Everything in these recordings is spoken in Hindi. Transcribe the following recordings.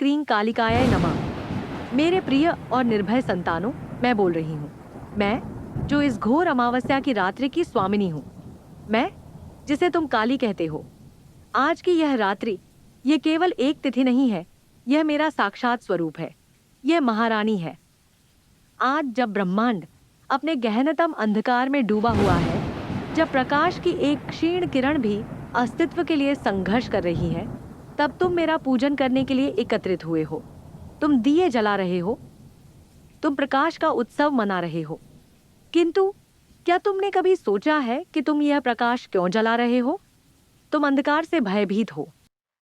क्रीं कालिकाय नमः। मेरे प्रिय और निर्भय संतानों, मैं बोल रही हूँ। मैं, जो इस घोर अमावस्या की रात्रि की स्वामिनी हूँ। मैं, जिसे तुम काली कहते हो। आज की यह रात्रि, ये केवल एक तिथि नहीं है, यह मेरा साक्षात स्वरूप है। यह महारानी है। आज जब ब्रह्मांड अपने गहनतम अंधकार में डूबा हुआ है, जब प्रकाश की एक क्षीण किरण भी अस्तित्व के लिए संघर्ष कर रही है, तब तुम मेरा पूजन करने के लिए एकत्रित हुए हो। तुम दिए जला रहे हो, तुम प्रकाश का उत्सव मना रहे हो। किंतु क्या तुमने कभी सोचा है कि तुम यह प्रकाश क्यों जला रहे हो? तुम अंधकार से भयभीत हो।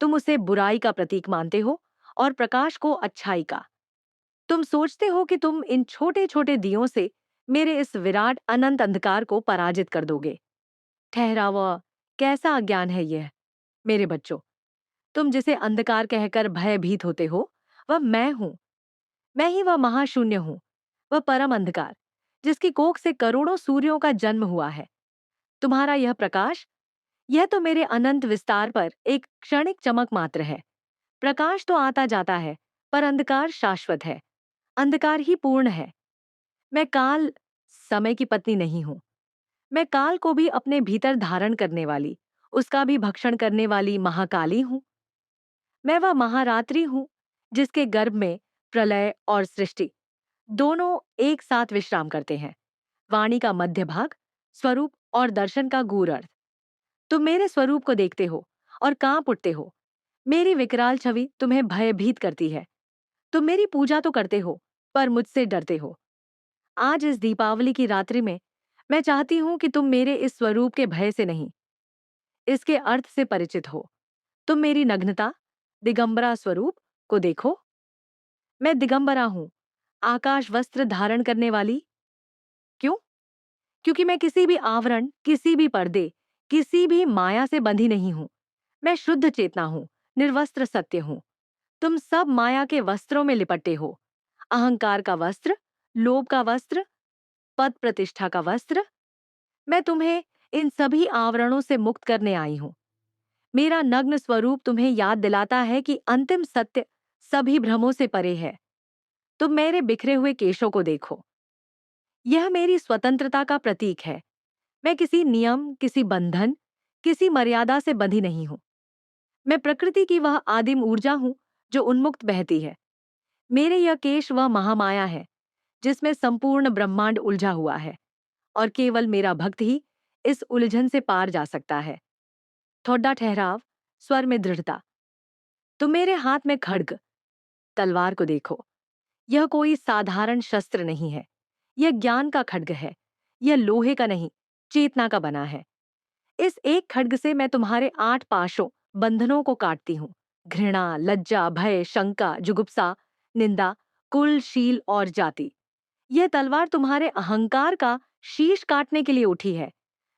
तुम उसे बुराई का प्रतीक मानते हो और प्रकाश को अच्छाई का। तुम सोचते हो कि तुम इन छोटे छोटे दियों से मेरे इस विराट अनंत अंधकार को पराजित कर दोगे। ठहरावा, कैसा अज्ञान है यह। मेरे बच्चों, तुम जिसे अंधकार कहकर भयभीत होते हो, वह मैं हूं। मैं ही वह महाशून्य हूं, वह परम अंधकार, जिसकी कोख से करोड़ों सूर्यों का जन्म हुआ है। तुम्हारा यह प्रकाश, यह तो मेरे अनंत विस्तार पर एक क्षणिक चमक मात्र है। प्रकाश तो आता जाता है, पर अंधकार शाश्वत है। अंधकार ही पूर्ण है। मैं काल, समय की पत्नी नहीं हूं। मैं काल को भी अपने भीतर धारण करने वाली, उसका भी भक्षण करने वाली महाकाली हूं। मैं वह महारात्रि हूं, जिसके गर्भ में प्रलय और सृष्टि दोनों एक साथ विश्राम करते हैं। वाणी का मध्य भाग, स्वरूप और दर्शन का गूढ़ अर्थ। तुम मेरे स्वरूप को देखते हो और कांप उठते हो। मेरी विकराल छवि तुम्हें भयभीत करती है। तुम मेरी पूजा तो करते हो, पर मुझसे डरते हो। आज इस दीपावली की रात्रि में मैं चाहती हूं कि तुम मेरे इस स्वरूप के भय से नहीं, इसके अर्थ से परिचित हो। तुम मेरी नग्नता, दिगंबरा स्वरूप को देखो। मैं दिगंबरा हूं, आकाश वस्त्र धारण करने वाली। क्यों? क्योंकि मैं किसी भी आवरण, किसी भी पर्दे, किसी भी माया से बंधी नहीं हूं। मैं शुद्ध चेतना हूं, निर्वस्त्र सत्य हूं। तुम सब माया के वस्त्रों में लिपटे हो। अहंकार का वस्त्र, लोभ का वस्त्र, पद प्रतिष्ठा का वस्त्र। मैं तुम्हें इन सभी आवरणों से मुक्त करने आई हूं। मेरा नग्न स्वरूप तुम्हें याद दिलाता है कि अंतिम सत्य सभी भ्रमों से परे है। तुम मेरे बिखरे हुए केशों को देखो। यह मेरी स्वतंत्रता का प्रतीक है। मैं किसी नियम, किसी बंधन, किसी मर्यादा से बंधी नहीं हूं। मैं प्रकृति की वह आदिम ऊर्जा हूं, जो उन्मुक्त बहती है। मेरे यह केश वह महामाया है, जिसमें संपूर्ण ब्रह्मांड उलझा हुआ है, और केवल मेरा भक्त ही इस उलझन से पार जा सकता है। थोड़ा ठहराव, स्वर में दृढ़ता। तुम मेरे हाथ में खड्ग, तलवार को देखो। यह कोई साधारण शस्त्र नहीं है। यह ज्ञान का खड्ग है। यह लोहे का नहीं, चेतना का बना है। इस एक खड्ग से मैं तुम्हारे 8 पाशों, बंधनों को काटती हूँ। घृणा, लज्जा, भय, शंका, जुगुप्सा, निंदा, कुल, शील और जाति। यह तलवार तुम्हारे अहंकार का शीश काटने के लिए उठी है।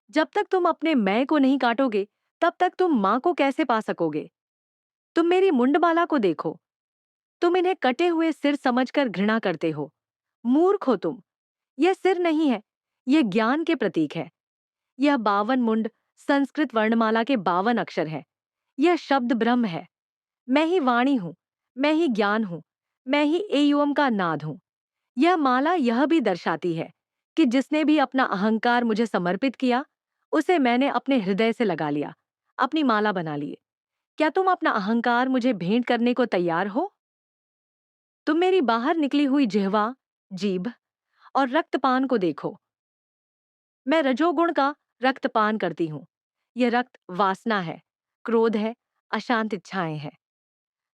जब तक तुम अपने मैं को नहीं काटोगे, तब तक तुम मां को कैसे पा सकोगे? तुम मेरी मुंडमाला को देखो। तुम इन्हें कटे हुए सिर समझकर घृणा करते हो। मूर्ख हो तुम। यह सिर नहीं है, यह ज्ञान के प्रतीक है। यह 52 मुंड संस्कृत वर्णमाला के 52 अक्षर है। यह शब्द ब्रह्म है। मैं ही वाणी हूं, मैं ही ज्ञान हूं, मैं ही एयुम का नाद हूं। यह माला यह भी दर्शाती है कि जिसने भी अपना अहंकार मुझे समर्पित किया, उसे मैंने अपने हृदय से लगा लिया, अपनी माला बना लिए। क्या तुम अपना अहंकार मुझे भेंट करने को तैयार हो? तुम मेरी बाहर निकली हुई जिह्वा, जीभ और रक्तपान को देखो। मैं रजोगुण का रक्तपान करती हूँ। यह रक्त वासना है, क्रोध है, अशांत इच्छाएं हैं।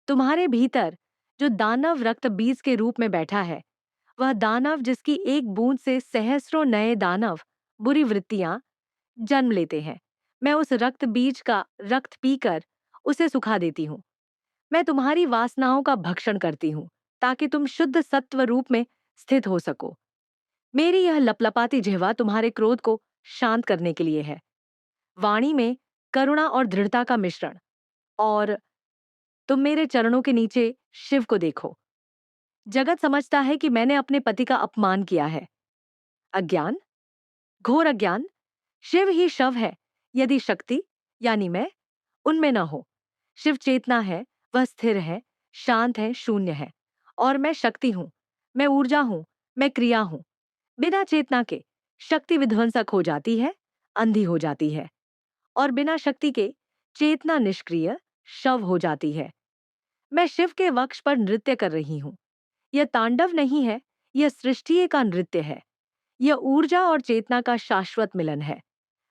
तुम्हारे भीतर जो दानव रक्त बीज के रूप में बैठा है, वह दानव जिसकी एक बूंद से सहस्रों नए दानव, बुरी वृत्तियां जन्म लेते हैं। मैं उस रक्त बीज का रक्त पीकर उसे सुखा देती हूँ। मैं तुम्हारी वासनाओं का भक्षण करती हूँ, ताकि तुम शुद्ध सत्व रूप में स्थित हो सको। मेरी यह लपलपाती जिह्वा तुम्हारे क्रोध को शांत करने के लिए है। वाणी में करुणा और दृढ़ता का मिश्रण। और तुम मेरे चरणों के नीचे शिव को देखो। जगत समझता है कि मैंने अपने पति का अपमान किया है। अज्ञान, घोर अज्ञान। शिव ही शव है, यदि शक्ति यानी मैं उनमें न हो। शिव चेतना है, वह स्थिर है, शांत है, शून्य है। और मैं शक्ति हूँ, मैं ऊर्जा हूँ, मैं क्रिया हूँ। बिना चेतना के शक्ति विध्वंसक हो जाती है, अंधी हो जाती है। और बिना शक्ति के चेतना निष्क्रिय शव हो जाती है। मैं शिव के वक्ष पर नृत्य कर रही हूँ। यह तांडव नहीं है, यह सृष्टि का नृत्य है। यह ऊर्जा और चेतना का शाश्वत मिलन है।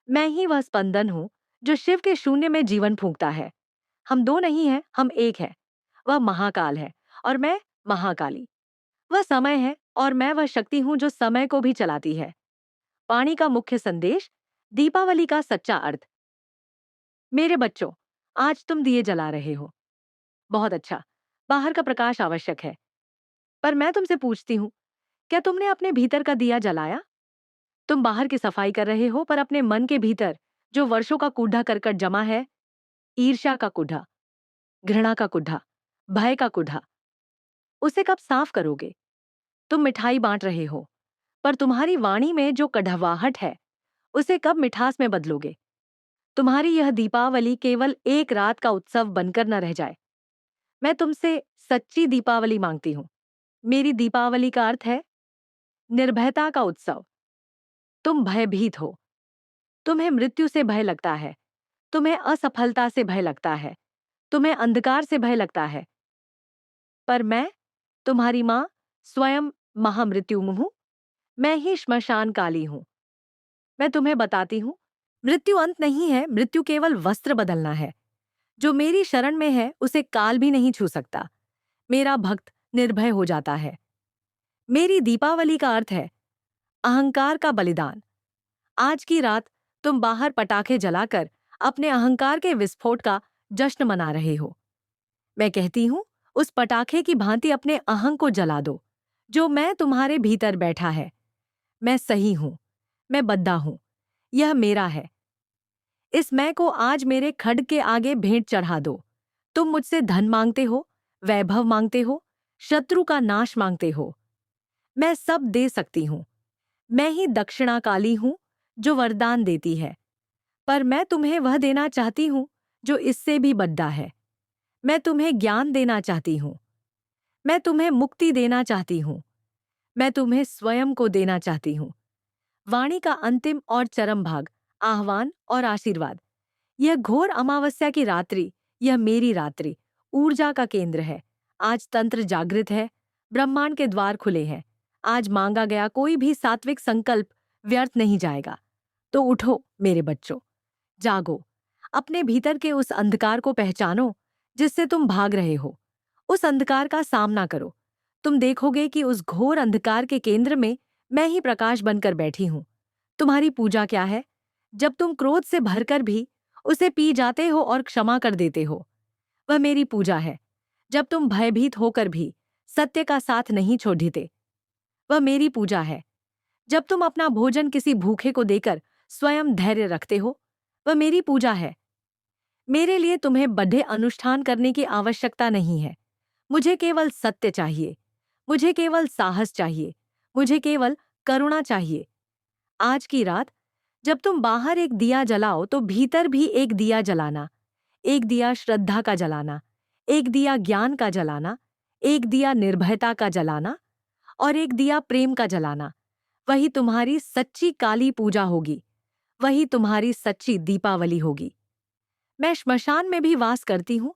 मैं ही वह स्पंदन हूँ जो शिव के शून्य में जीवन फूंकता है। हम दो नहीं हैं, हम एक हैं। वह महाकाल है और मैं महाकाली। वह समय है और मैं वह शक्ति हूँ जो समय को भी चलाती है। पानी का मुख्य संदेश, दीपावली का सच्चा अर्थ। मेरे बच्चों, आज तुम दिए जला रहे हो। बहुत अच्छा। बाहर का प्रकाश आवश्यक है। पर मैं तुमसे पूछती हूँ, क्या तुमने अपने भीतर का दिया जलाया? तुम बाहर की सफाई कर रहे हो, पर अपने मन के भीतर जो वर्षों का कूड़ा करकट जमा है, ईर्ष्या का कूड़ा, घृणा का कूड़ा, भय का कूड़ा, उसे कब साफ करोगे? तुम मिठाई बांट रहे हो, पर तुम्हारी वाणी में जो कड़वाहट है, उसे कब मिठास में बदलोगे? तुम्हारी यह दीपावली केवल एक रात का उत्सव बनकर न रह जाए। मैं तुमसे सच्ची दीपावली मांगती हूँ। मेरी दीपावली का अर्थ है निर्भयता का उत्सव। तुम भयभीत हो। तुम्हें मृत्यु से भय लगता है। तुम्हें असफलता से भय लगता है। तुम्हें अंधकार से भय लगता है। पर मैं, तुम्हारी माँ, स्वयं महामृत्यु हूँ। मैं ही श्मशान काली हूँ। मैं तुम्हें बताती हूँ, मृत्यु अंत नहीं है, मृत्यु केवल वस्त्र बदलना है। जो मेरी शरण में है, उसे काल भी नहीं छू सकता। मेरा भक्त निर्भय हो जाता है। मेरी दीपावली का अर्थ है अहंकार का बलिदान। आज की रात तुम बाहर पटाखे जलाकर अपने अहंकार के विस्फोट का जश्न मना रहे हो। मैं कहती हूं, उस पटाखे की भांति अपने अहंग को जला दो, जो मैं तुम्हारे भीतर बैठा है। मैं सही हूं, मैं बद्धा हूं, यह मेरा है। इस मैं को आज मेरे खड्ग के आगे भेंट चढ़ा दो। तुम मुझसे धन मांगते हो, वैभव मांगते हो, शत्रु का नाश मांगते हो। मैं सब दे सकती हूं। मैं ही दक्षिणा काली हूं जो वरदान देती है। पर मैं तुम्हें वह देना चाहती हूं जो इससे भी बड़ा है। मैं तुम्हें ज्ञान देना चाहती हूं। मैं तुम्हें मुक्ति देना चाहती हूं। मैं तुम्हें स्वयं को देना चाहती हूं। वाणी का अंतिम और चरम भाग, आह्वान और आशीर्वाद। यह घोर अमावस्या की रात्रि, यह मेरी रात्रि, ऊर्जा का केंद्र है। आज तंत्र जागृत है, ब्रह्मांड के द्वार खुले हैं। आज मांगा गया कोई भी सात्विक संकल्प व्यर्थ नहीं जाएगा। तो उठो मेरे बच्चों, जागो। अपने भीतर के उस अंधकार को पहचानो जिससे तुम भाग रहे हो। उस अंधकार का सामना करो। तुम देखोगे कि उस घोर अंधकार के केंद्र में मैं ही प्रकाश बनकर बैठी हूं। तुम्हारी पूजा क्या है? जब तुम क्रोध से भरकर भी उसे पी जाते हो और क्षमा कर देते हो, वह मेरी पूजा है। जब तुम भयभीत होकर भी सत्य का साथ नहीं छोड़ते, वह मेरी पूजा है। जब तुम अपना भोजन किसी भूखे को देकर स्वयं धैर्य रखते हो, वह मेरी पूजा है। मेरे लिए तुम्हें बड़े अनुष्ठान करने की आवश्यकता नहीं है। मुझे केवल सत्य चाहिए। मुझे केवल साहस चाहिए। मुझे केवल करुणा चाहिए। आज की रात जब तुम बाहर एक दिया जलाओ तो भीतर भी एक दिया जलाना। एक दिया श्रद्धा का जलाना, एक दिया ज्ञान का जलाना, एक दिया निर्भयता का जलाना और एक दिया प्रेम का जलाना। वही तुम्हारी सच्ची काली पूजा होगी। वही तुम्हारी सच्ची दीपावली होगी। मैं श्मशान में भी वास करती हूँ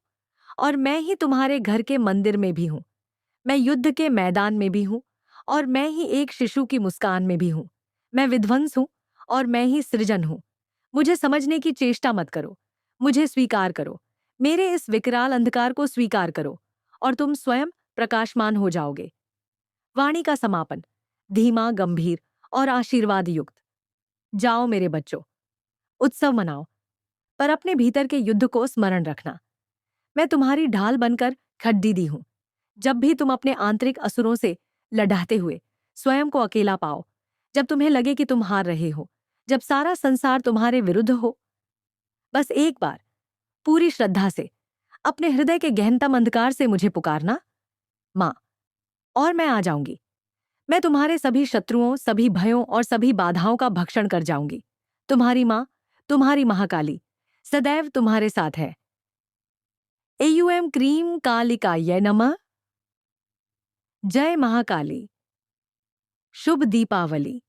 और मैं ही तुम्हारे घर के मंदिर में भी हूँ। मैं युद्ध के मैदान में भी हूँ और मैं ही एक शिशु की मुस्कान में भी हूँ। मैं विध्वंस हूँ और मैं ही सृजन हूँ। मुझे समझने की चेष्टा मत करो। मुझे स्वीकार करो। मेरे इस विकराल अंधकार को स्वीकार करो और तुम स्वयं प्रकाशमान हो जाओगे। वाणी का समापन, धीमा, गंभीर और आशीर्वाद युक्त। जाओ मेरे बच्चों, उत्सव मनाओ, पर अपने भीतर के युद्ध को स्मरण रखना। मैं तुम्हारी ढाल बनकर खड्डी दी हूं। जब भी तुम अपने आंतरिक असुरों से लड़ाते हुए स्वयं को अकेला पाओ, जब तुम्हें लगे कि तुम हार रहे हो, जब सारा संसार तुम्हारे विरुद्ध हो, बस एक बार पूरी श्रद्धा से अपने हृदय के गहनतम अंधकार से मुझे पुकारना, माँ, और मैं आ जाऊंगी। मैं तुम्हारे सभी शत्रुओं, सभी भयों और सभी बाधाओं का भक्षण कर जाऊंगी। तुम्हारी माँ, तुम्हारी महाकाली, सदैव तुम्हारे साथ है। एयूएम क्रीम कालिकाय नमः। जय महाकाली। शुभ दीपावली।